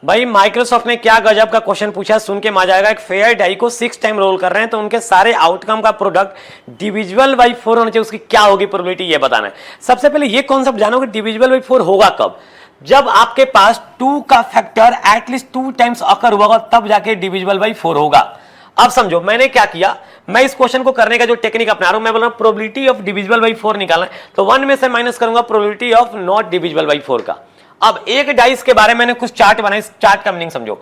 भाई माइक्रोसॉफ्ट ने क्या गजब का क्वेश्चन पूछा, सुन के मजा आएगा। एक फेयर डाई को 6 टाइम रोल कर रहे हैं तो उनके सारे आउटकम का प्रोडक्ट डिविजिबल बाई 4 होना चाहिए, उसकी क्या होगी प्रोबेबिलिटी, ये बताना है। सबसे पहले ये कॉन्सेप्ट जानो कि डिविजिबल बाई 4 होगा कब, जब आपके पास 2 का फैक्टर एटलीस्ट 2 टाइम्स अकर हुआ तब जाके डिविजिबल बाई 4 होगा। अब समझो मैंने क्या किया, मैं इस क्वेश्चन को करने का जो टेक्निक अपना रहा हूं, मैं बोल रहा हूं प्रोबेबिलिटी ऑफ डिविजिबल बाई 4 निकालना है, तो 1 में से माइनस करूंगा probability of not divisible by 4 का। अब एक डाइस के बारे में मैंने कुछ चार्ट बनाए, इस चार्ट का मीनिंग समझो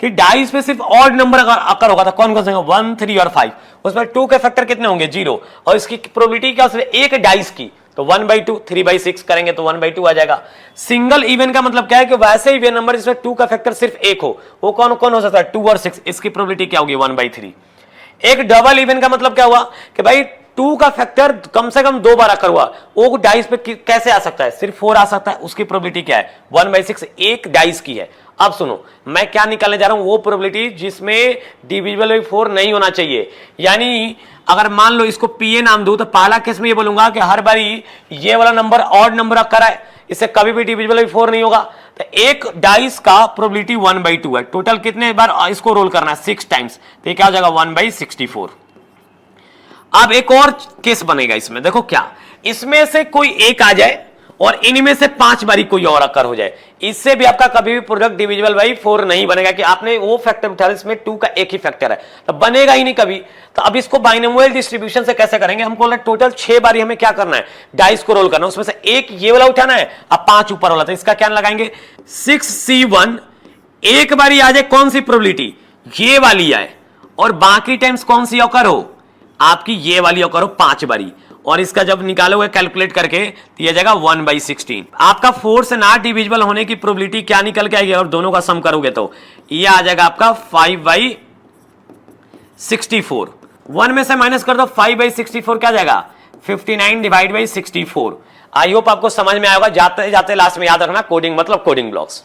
कि डाइस पे सिर्फ ऑड नंबर अकर होगा था, कौन कौन से 1, 3 और 5, उसमें 2 के फैक्टर कितने होंगे 0, और इसकी प्रोबेबिलिटी क्या सिर्फ एक डाइस की, तो 1/2, 3/6 करेंगे तो 1/2 आ जाएगा। सिंगल इवन का मतलब क्या है कि वैसे इवन नंबर जिसमें 2 का फैक्टर सिर्फ एक हो, वो कौन कौन हो सकता है 2 और 6, इसकी प्रोबेबिलिटी क्या होगी 1/3। एक डबल इवन का मतलब क्या हुआ कि भाई 2 का फैक्टर कम से कम 2 बार अकर हुआ, वो डाइस पे कैसे आ सकता है, सिर्फ 4 आ सकता है, उसकी प्रोबेबिलिटी क्या है 1/6 एक डाइस की है। अब सुनो मैं क्या निकालने जा रहा हूं, वो प्रोबेबिलिटी जिसमें डिविजिबल बाई 4 नहीं होना चाहिए। यानी अगर मान लो इसको पीए नाम दूं तो पहला केस में ये बोलूंगा कि हर बारी ये वाला नंबर ऑड नंबर अकर है, इससे कभी भी डिविजिबल बाई 4 नहीं होगा। तो एक डाइस का प्रोबेबिलिटी 1/2 है, टोटल कितने बार इसको रोल करना है 6 टाइम्स, तो ये क्या हो जाएगा 1/64। अब एक और केस बनेगा इसमें, देखो क्या, इसमें से कोई एक आ जाए और इनमें से 5 बारी कोई और अकर हो जाए, इससे भी आपका कभी भी प्रोडक्ट डिविजिबल बाई 4 नहीं बनेगा कि आपने वो फैक्टर उठा इसमें 2 का एक ही फैक्टर है, तो बनेगा ही नहीं कभी। तो अब इसको बाइनोमियल डिस्ट्रीब्यूशन से कैसे करेंगे, हमको टोटल 6 बारी हमें क्या करना है, डाइस को रोल करना है, उसमें से एक ये वाला उठाना है, अब 5 ऊपर वाला, तो इसका क्या लगाएंगे 6C1, एक बारी आ जाए कौन सी प्रोबेबिलिटी, ये वाली आए, और बाकी टाइम्स कौन सी अकर हो, आपकी ये वाली अकर हो 5 बारी, और इसका जब निकालोगे कैलकुलेट करके तो ये जाएगा 1/16। आपका 4 से ना डिविजिबल होने की प्रोबेबिलिटी क्या निकल के आएगी, और दोनों का सम करोगे तो ये आ जाएगा आपका 5/64। 1 में से माइनस कर दो 5/64 क्या जाएगा 59/64। आई होप आपको समझ में आएगा। जाते जाते लास्ट में याद रखना कोडिंग मतलब कोडिंग ब्लॉक्स।